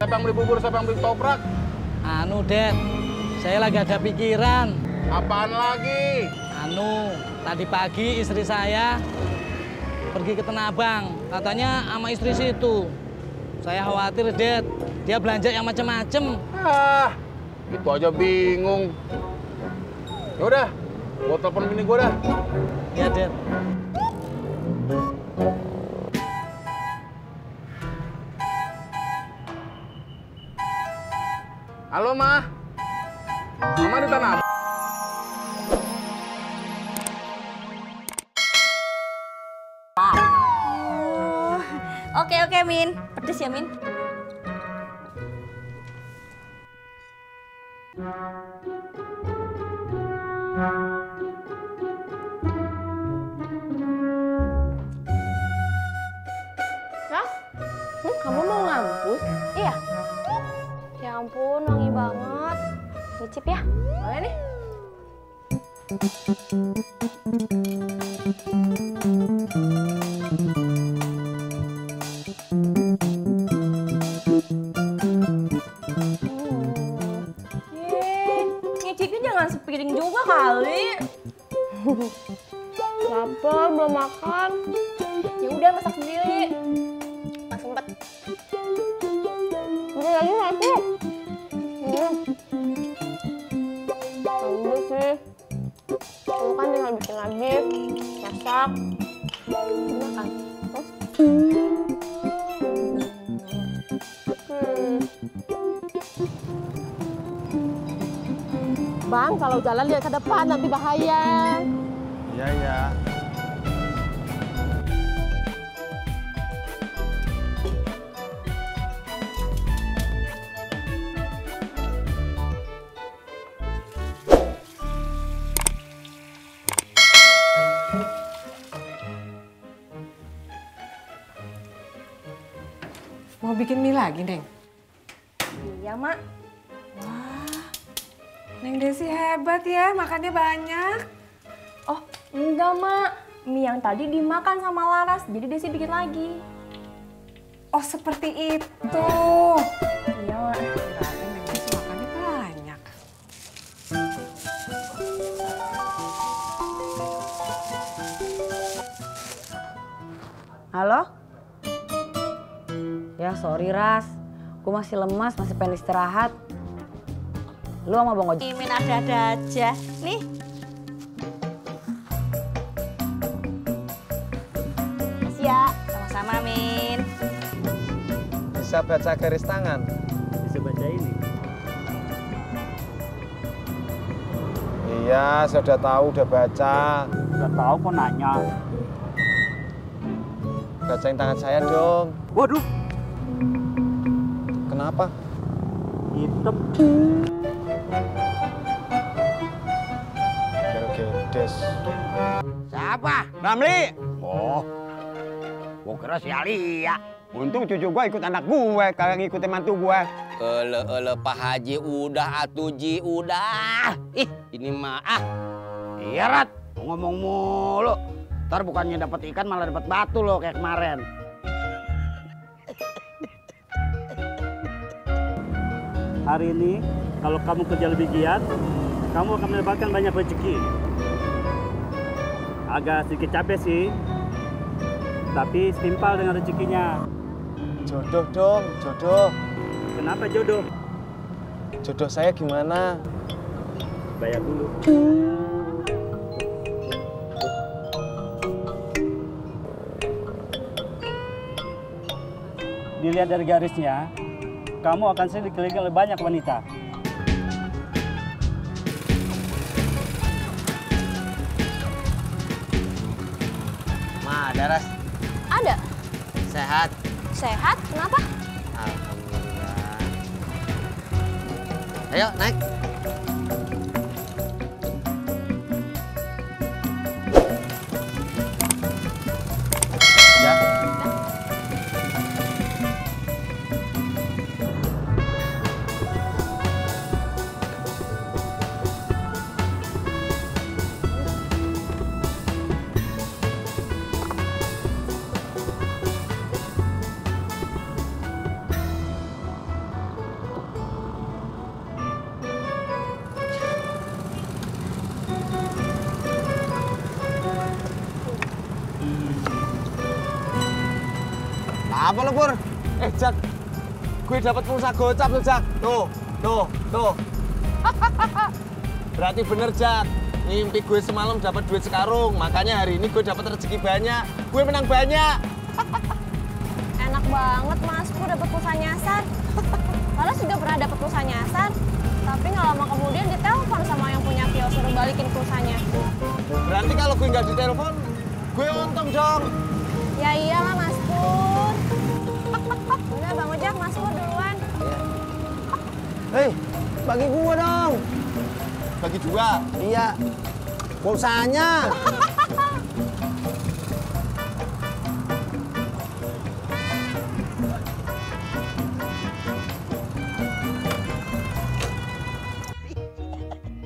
Siapa yang beli bubur, siapa yang beli toprak? Anu, Dad, saya lagi ada pikiran. Apaan lagi? Anu, tadi pagi istri saya pergi ke Tanah Abang. Katanya sama istri situ. Saya khawatir, Dad. Dia belanja yang macem-macem. Ah, itu aja bingung. Yaudah, gua telepon bini gua dah. Ya, Dad. Halo, Ma. Mama di Tanah Abang. Oke, Min. Pedes ya, Min? Ras, kamu mau ngampus? Iya. Ya ampun, wangi banget. Nyicip ya? Boleh nih. Nyicipnya jangan sepiring juga kali. Lapar, belum makan. Ya udah masak sendiri. Nggak sempet. Udah lagi masuk. Udah sih. Kamu kan tinggal bikin lagi, masak, makan. Bang, kalau jalan lihat ke depan nanti bahaya. Iya, iya. Mau bikin mie lagi, Neng? Iya, Mak. Wah, Neng Desi hebat ya, makannya banyak. Oh, enggak, Mak. Mie yang tadi dimakan sama Laras, jadi Desi bikin lagi. Oh, seperti itu. Iya, Mak. Berarti Neng Desi makannya banyak. Halo? Ya sorry Ras, gue masih lemas, masih pengen istirahat. Lu sama Bang Ojek? Min ada-ada aja. Nih. Makasih ya. Sama-sama, Min. Bisa baca garis tangan? Bisa baca ini. Iya, saya udah tahu, udah baca. Udah tahu kok nanya. Bacain tangan saya dong. Waduh, Kenapa? hitam. Gedes. Siapa? Ramli. Oh, gua kira si Alia. Untung cucu gua ikut anak gue, kagak ngikutin mantu gue. Ele Pak Haji udah atuji udah. Ih, ini mah Iya, Rat. Ngomong mulu. Ntar bukannya dapat ikan malah dapat batu loh kayak kemarin. Hari ini, kalau kamu kerja lebih giat, kamu akan mendapatkan banyak rezeki. Agak sedikit capek sih, tapi setimpal dengan rezekinya. Jodoh dong, jodoh. Kenapa jodoh? Jodoh saya gimana? Bayar dulu. Dilihat dari garisnya, kamu akan sering dikelilingi oleh banyak wanita. Ma, ada Ras. Ada. Sehat. Sehat? Kenapa? Alhamdulillah. Ayo naik. Ya. Apa lo, Pur? Jak, gue dapat pulsa gocap lo, Jak. Tuh. Berarti bener, Jak. Mimpi gue semalam dapat duit sekarung, makanya hari ini gue dapat rezeki banyak. Gue menang banyak. Enak banget Mas Pur dapat pulsa nyasar. Laras juga pernah dapat pulsa nyasar. Tapi nggak lama kemudian ditelepon sama yang punya kios suruh balikin pulsanya. Berarti kalau gue nggak ditelepon, gue untung dong. Ya iyalah Mas Pur. Udah Bang Ojak, Mas Pur duluan. Hei, bagi gua dong. Bagi 2. Iya. Pulsanya.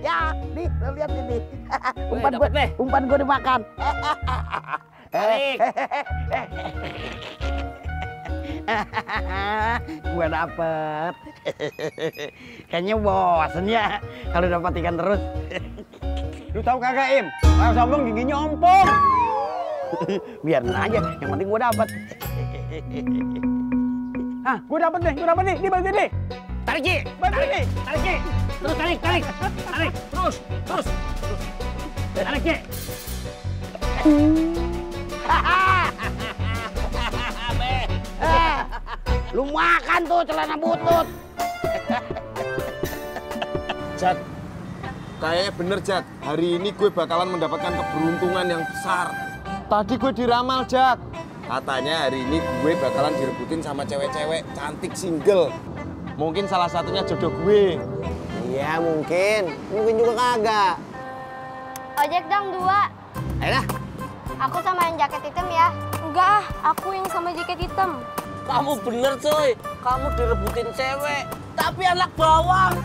Ya, nih, lo lihat ini. Weh, Umpan gue dimakan. Gua dapet. Kayaknya bosen ya kalau dapat ikan terus. Lu tahu kagak, Im? Kalau sombong giginya ompong. Biarin aja, yang penting gua dapet. Hah, gua dapet nih. Ini bagi nih. Tarik, Ji. Tarik, Ji. Terus tarik. Terus. Tarik, Ji. Lu makan tuh celana butut. Jat, kayaknya bener, Jat. Hari ini gue bakalan mendapatkan keberuntungan yang besar. Tadi gue diramal, Jat. Katanya hari ini gue bakalan direbutin sama cewek-cewek cantik single. Mungkin salah satunya jodoh gue. Iya, mungkin juga kagak. Ojek dong 2. Ayo dah. Aku sama yang jaket hitam ya. Enggak, aku yang sama jaket hitam. Kamu bener, coy. Kamu direbutin cewek, tapi anak bawang.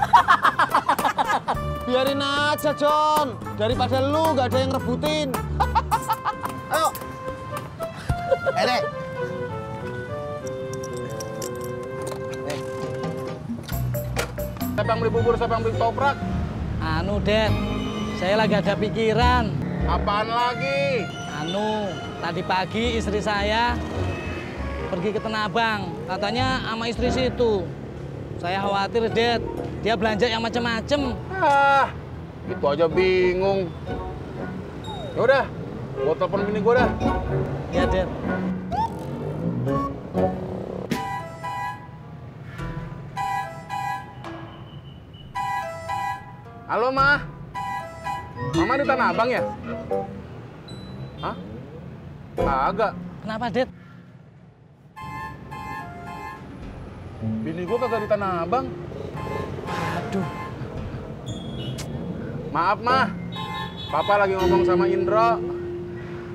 Biarin aja, John. Daripada lu gak ada yang rebutin. Ayo. Dek. Siapa yang beli bubur, siapa yang beli toprak? Anu, Dad. Saya lagi ada pikiran. Apaan lagi? Tadi pagi istri saya pergi ke Tanah Abang, katanya sama istri situ. Saya khawatir, Dad, dia belanja yang macem-macem. Itu aja bingung. Ya udah, gua telepon bini gua dah. Ya, Dad. Halo, Ma. Mama di Tanah Abang ya? Hah? Kagak. Kenapa, Dad? Bini gua kagak di Tanah Abang. Aduh. Maaf, Ma. Papa lagi ngomong sama Indro.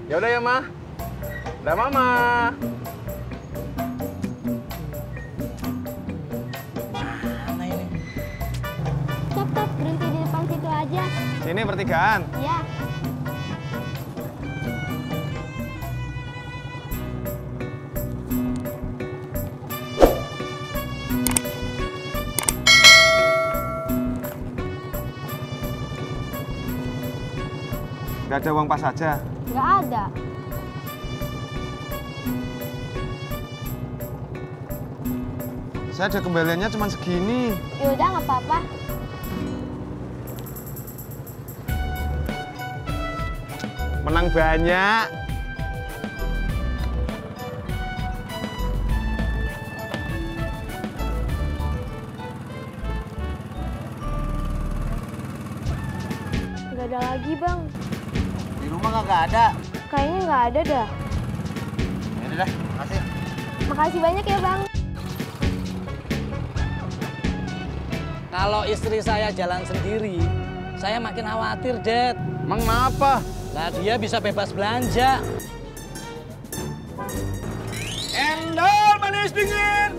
Ya udah ya, Ma. Dah, Mama. Mana ini? Stop, berhenti di depan situ aja. Sini pertigaan. Ya. Gak ada uang pas aja. Nggak ada. Saya ada kembaliannya cuma segini. Yaudah, nggak apa-apa. Menang banyak. Nggak ada lagi, Bang. Di rumah kagak ada. Kayaknya nggak ada dah. Ya udah, makasih. Makasih banyak ya, Bang. Kalau istri saya jalan sendiri, saya makin khawatir, Dad. Emang kenapa? Lah dia bisa bebas belanja. Endol manis dingin.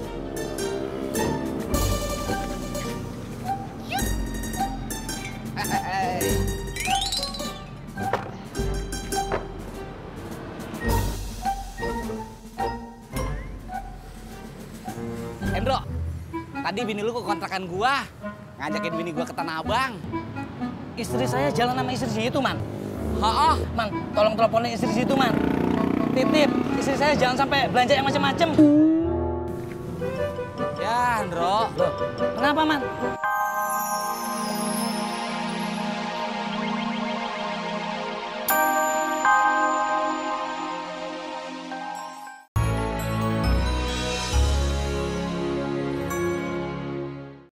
Endro, tadi bini lu ke kontrakan gua, ngajakin bini gua ke Tanah Abang. Istri saya jalan sama istri situ, Man. Man, tolong teleponin istri situ, Man. titip istri saya jangan sampai belanja yang macam-macam. Ya, Andro. Loh, kenapa, Man?